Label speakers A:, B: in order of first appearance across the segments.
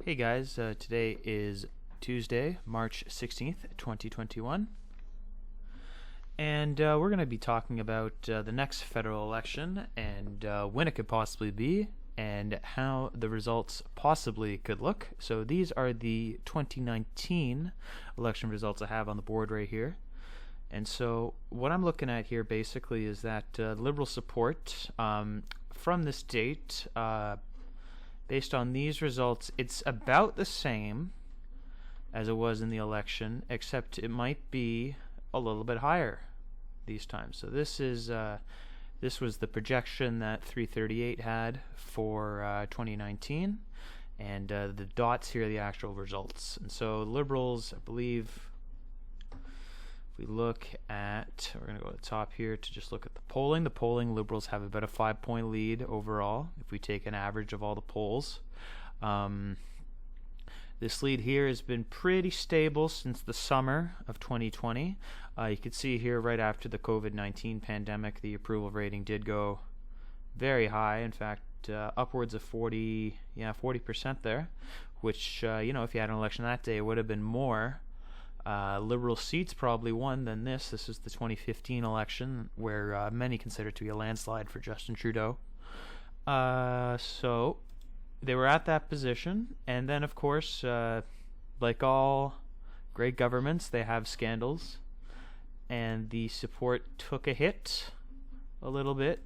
A: Hey guys, today is Tuesday, March 16th, 2021, and we're going to be talking about the next federal election and when it could possibly be and how the results possibly could look. So these are the 2019 election results I have on the board right here. And so what I'm looking at here basically is that Liberal support from this date, based on these results, it's about the same as it was in the election, except it might be a little bit higher these times. So this was the projection that 338 had for 2019, and the dots here are the actual results. And so Liberals, I believe, we look at, we're going to go to the top here to just look at the polling. The polling, Liberals have about a 5-point lead overall if we take an average of all the polls. This lead here has been pretty stable since the summer of 2020. You can see here right after the COVID-19 pandemic, the approval rating did go very high. In fact, upwards of 40% there, which, if you had an election that day, it would have been more Liberal seats probably won than this. This is the 2015 election where many consider it to be a landslide for Justin Trudeau. So they were at that position, and then of course, like all great governments, they have scandals, and the support took a hit a little bit,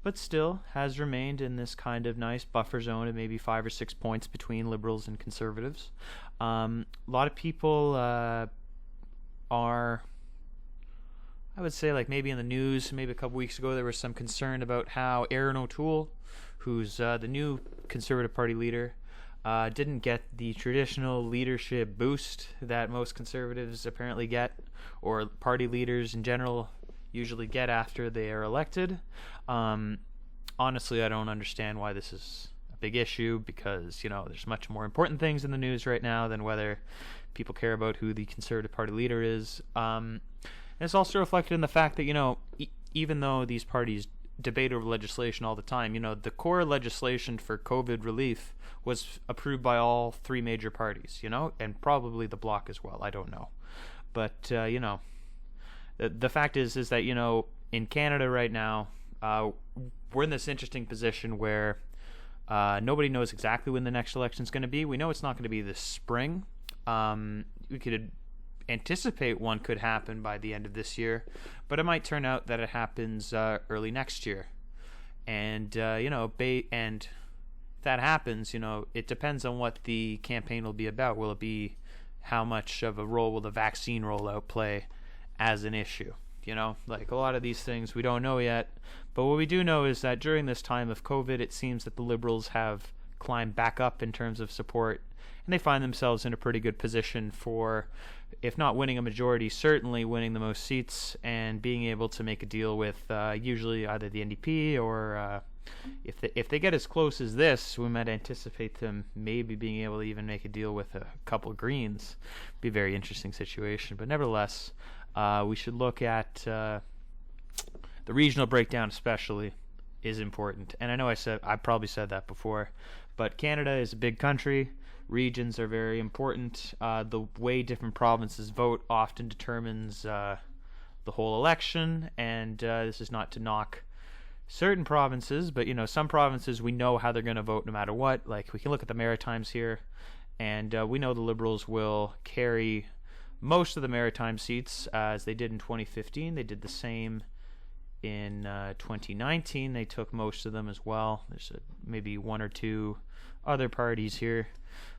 A: but still has remained in this kind of nice buffer zone of maybe 5 or 6 points between Liberals and Conservatives. A lot of people are, I would say, like maybe in the news, maybe a couple weeks ago, there was some concern about how Erin O'Toole, who's the new Conservative Party leader, didn't get the traditional leadership boost that most Conservatives apparently get, or party leaders in general usually get after they are elected. Honestly, I don't understand why this is a big issue, because there's much more important things in the news right now than whether people care about who the Conservative Party leader is. And it's also reflected in the fact that even though these parties debate over legislation all the time, the core legislation for COVID relief was approved by all three major parties, and probably the Bloc as well. I don't know, but the fact is that in Canada right now, we're in this interesting position where nobody knows exactly when the next election is going to be. We know it's not going to be this spring. We could anticipate one could happen by the end of this year, but it might turn out that it happens early next year. And and if that happens, it depends on what the campaign will be about. Will it be how much of a role will the vaccine rollout play as an issue? Like a lot of these things we don't know yet, but what we do know is that during this time of COVID, it seems that the Liberals have climbed back up in terms of support, and they find themselves in a pretty good position for, if not winning a majority, certainly winning the most seats and being able to make a deal with usually either the NDP or if they get as close as this, we might anticipate them maybe being able to even make a deal with a couple of Greens. Be a very interesting situation, but nevertheless, we should look at the regional breakdown especially is important. And I know I probably said that before, but Canada is a big country. Regions are very important. The way different provinces vote often determines the whole election, and this is not to knock certain provinces, but some provinces we know how they're going to vote no matter what. Like we can look at the Maritimes here, and we know the Liberals will carry most of the Maritime seats, as they did in 2015. They did the same in 2019. They took most of them as well. There's maybe one or two other parties here.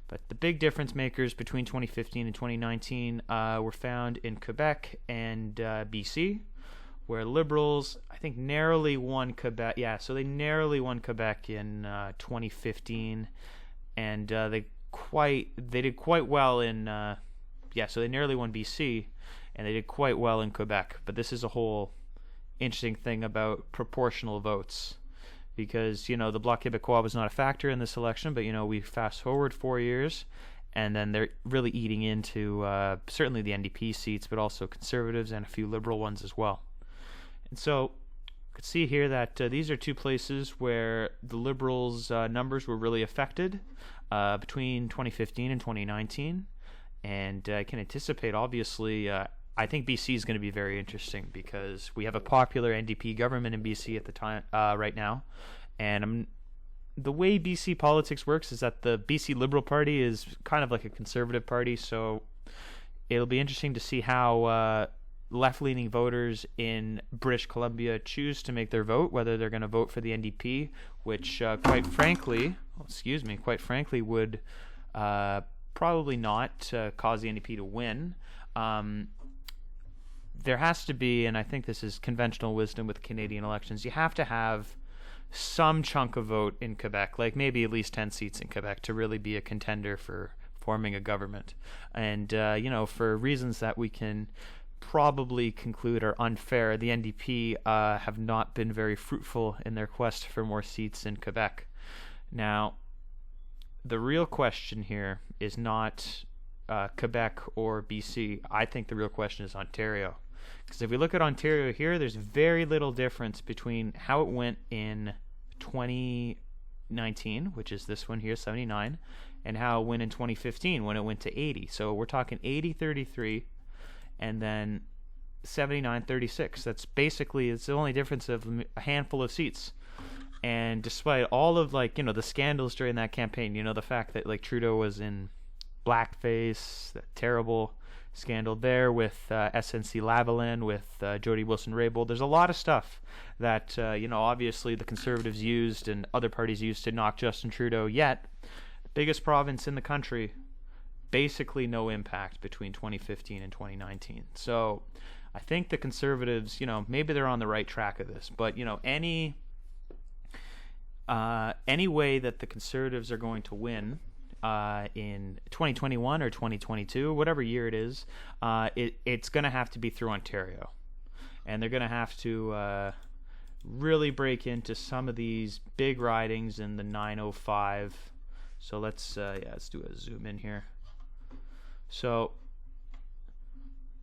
A: But the big difference makers between 2015 and 2019 were found in Quebec and BC, where Liberals, I think, narrowly won Quebec. Yeah, so they narrowly won Quebec in 2015, and they did quite well in... so they nearly won BC, and they did quite well in Quebec. But this is a whole interesting thing about proportional votes, because, the Bloc Québécois was not a factor in this election, but, we fast forward 4 years, and then they're really eating into certainly the NDP seats, but also Conservatives and a few Liberal ones as well. And so could see here that these are two places where the Liberals' numbers were really affected between 2015 and 2019. And I can anticipate, obviously, I think BC is going to be very interesting because we have a popular NDP government in BC at the time right now. And the way BC politics works is that the BC Liberal Party is kind of like a conservative party, so it'll be interesting to see how left-leaning voters in British Columbia choose to make their vote, whether they're going to vote for the NDP, which quite frankly would probably not cause the NDP to win. There has to be, and I think this is conventional wisdom with Canadian elections, you have to have some chunk of vote in Quebec, like maybe at least 10 seats in Quebec, to really be a contender for forming a government. And, for reasons that we can probably conclude are unfair, the NDP have not been very fruitful in their quest for more seats in Quebec. Now, the real question here is not Quebec or BC. I think the real question is Ontario. Because if we look at Ontario here, there's very little difference between how it went in 2019, which is this one here, 79, and how it went in 2015 when it went to 80. So we're talking 80-33 and then 79-36. That's basically, it's the only difference of a handful of seats. And despite all of the scandals during that campaign, the fact that Trudeau was in blackface, that terrible scandal there with SNC Lavalin, with Jody Wilson-Raybould. There's a lot of stuff that, obviously the Conservatives used and other parties used to knock Justin Trudeau, yet the biggest province in the country, basically no impact between 2015 and 2019. So I think the Conservatives, maybe they're on the right track of this, but, any way that the Conservatives are going to win in 2021 or 2022, whatever year it is, it's going to have to be through Ontario. And they're going to have to really break into some of these big ridings in the 905. So let's do a zoom in here. So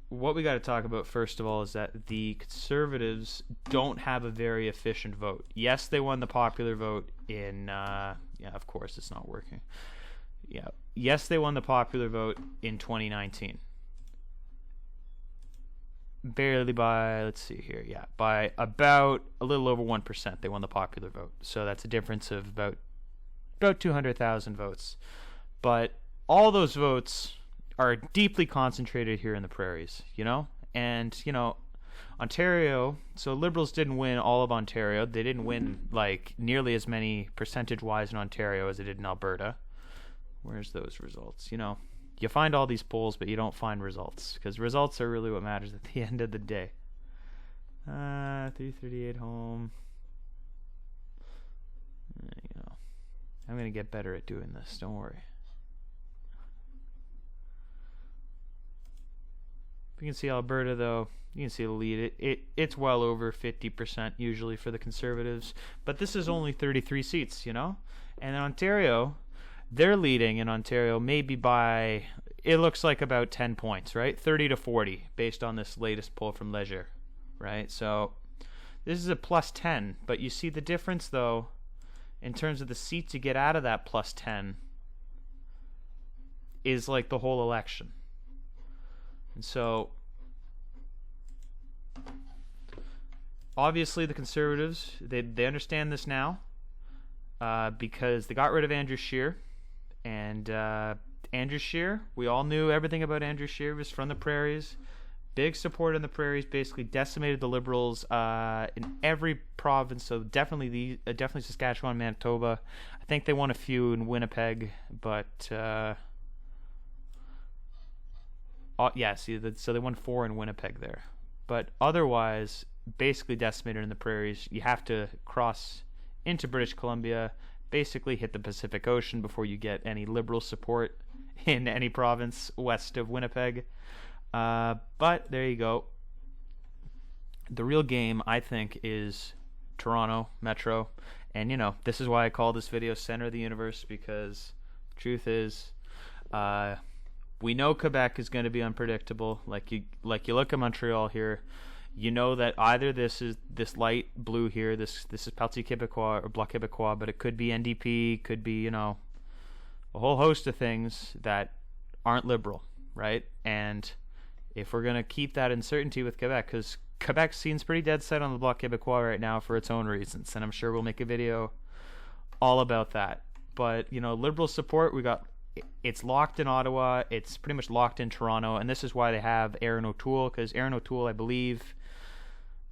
A: what we got to talk about first of all is that the Conservatives don't have a very efficient vote. Yes, they won the popular vote in of course it's not working. Yes, they won the popular vote in 2019. Barely by, let's see here, by about a little over 1% they won the popular vote. So that's a difference of about 200,000 votes. But all those votes are deeply concentrated here in the prairies, And, Ontario, so Liberals didn't win all of Ontario. They didn't win, nearly as many percentage-wise in Ontario as they did in Alberta. Where's those results? You find all these polls, but you don't find results, because results are really what matters at the end of the day. 338 home. There you go. I'm going to get better at doing this, don't worry. You can see Alberta, though. You can see the lead. It's well over 50% usually for the Conservatives, but this is only 33 seats, And in Ontario, they're leading in Ontario maybe by, it looks like about 10 points, right? 30-40 based on this latest poll from Leisure, right? So this is a plus 10, but you see the difference, though, in terms of the seats you get out of that plus 10 is like the whole election. And so obviously the Conservatives, they understand this now because they got rid of Andrew Scheer. And Andrew Scheer, we all knew everything about Andrew Scheer. He was from the prairies. Big support in the prairies, basically decimated the Liberals in every province. So definitely Saskatchewan, Manitoba. I think they won a few in Winnipeg, but so they won 4 in Winnipeg there. But otherwise, basically decimated in the prairies. You have to cross into British Columbia, basically hit the Pacific Ocean before you get any Liberal support in any province west of Winnipeg. But there you go. The real game, I think, is Toronto Metro. And, this is why I call this video Center of the Universe, because the truth is, we know Quebec is going to be unpredictable. Like you look at Montreal here, you know that either this is this light blue here, this is Parti Québécois or Bloc Québécois, but it could be NDP, could be, a whole host of things that aren't liberal, right? And if we're going to keep that uncertainty with Quebec, because Quebec seems pretty dead set on the Bloc Québécois right now for its own reasons, and I'm sure we'll make a video all about that. But, liberal support, it's locked in Ottawa, it's pretty much locked in Toronto, and this is why they have Erin O'Toole, because Erin O'Toole, I believe,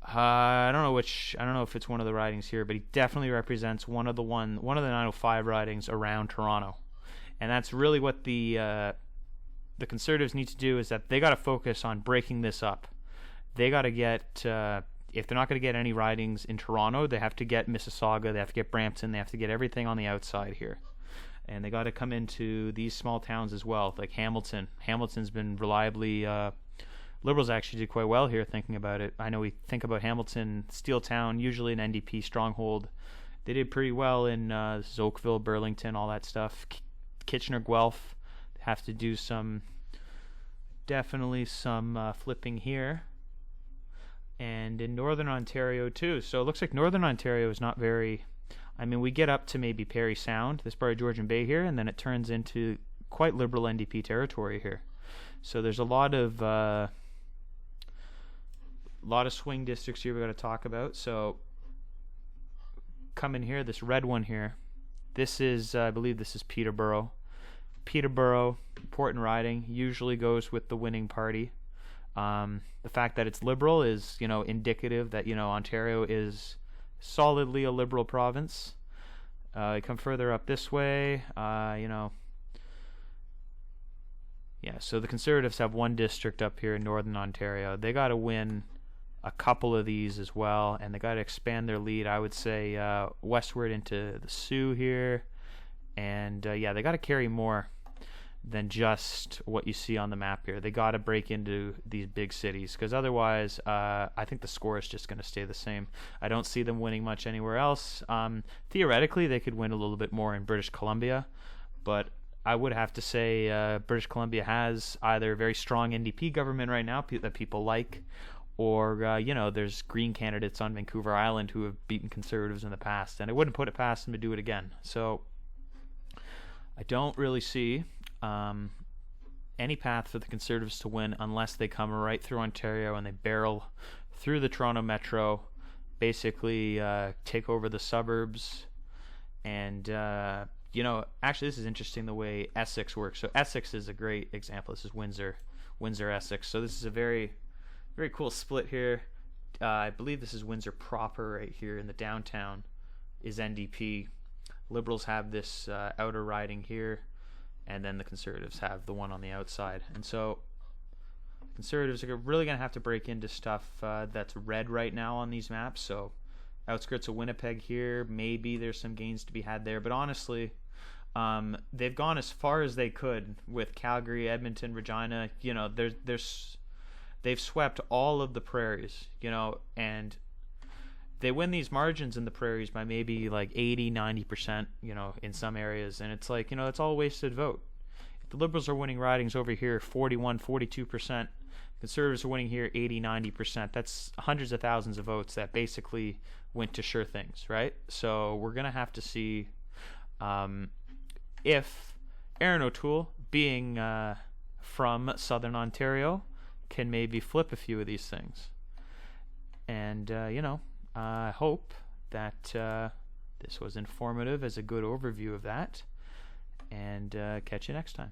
A: I don't know if it's one of the ridings here, but he definitely represents one of the 905 ridings around Toronto. And that's really what the Conservatives need to do, is that they got to focus on breaking this up. They got to get, if they're not going to get any ridings in Toronto, they have to get Mississauga, they have to get Brampton, they have to get everything on the outside here. And they got to come into these small towns as well, like Hamilton. Hamilton's been reliably, Liberals actually did quite well here thinking about it. I know we think about Hamilton, Steel Town, usually an NDP stronghold. They did pretty well in Oakville, Burlington, all that stuff. Kitchener, Guelph, have to do definitely some flipping here. And in Northern Ontario too. So it looks like Northern Ontario is not very... we get up to maybe Parry Sound, this part of Georgian Bay here, and then it turns into quite liberal NDP territory here. So there's a lot of swing districts here we got to talk about. So come in here, this red one here. This is, I believe this is Peterborough. Peterborough, important riding, usually goes with the winning party. The fact that it's liberal is, indicative that, Ontario is solidly a liberal province. You come further up this way, so the Conservatives have one district up here in Northern Ontario. They got to win a couple of these as well, and they got to expand their lead, I would say, westward into the Sioux here. And, they got to carry more than just what you see on the map here. They got to break into these big cities, because otherwise I think the score is just going to stay the same. I don't see them winning much anywhere else. Theoretically, they could win a little bit more in British Columbia, but I would have to say British Columbia has either a very strong NDP government right now that people like, or, there's Green candidates on Vancouver Island who have beaten Conservatives in the past, and I wouldn't put it past them to do it again. So I don't really see any path for the Conservatives to win unless they come right through Ontario and they barrel through the Toronto Metro, basically take over the suburbs. And, actually this is interesting the way Essex works. So Essex is a great example. This is Windsor, Essex. So this is a very, very cool split here. I believe this is Windsor proper right here in the downtown is NDP. Liberals have this outer riding here, and then the Conservatives have the one on the outside. And so Conservatives are really going to have to break into stuff that's red right now on these maps. So outskirts of Winnipeg here, maybe there's some gains to be had there. But honestly, they've gone as far as they could with Calgary, Edmonton, Regina. They've swept all of the prairies, and they win these margins in the prairies by maybe like 80-90%, in some areas, and it's like, it's all a wasted vote. If the Liberals are winning ridings over here 41-42%, Conservatives are winning here 80-90%, that's hundreds of thousands of votes that basically went to sure things, right? So we're going to have to see if Erin O'Toole, being from Southern Ontario, can maybe flip a few of these things. And, I hope that this was informative as a good overview of that. And catch you next time.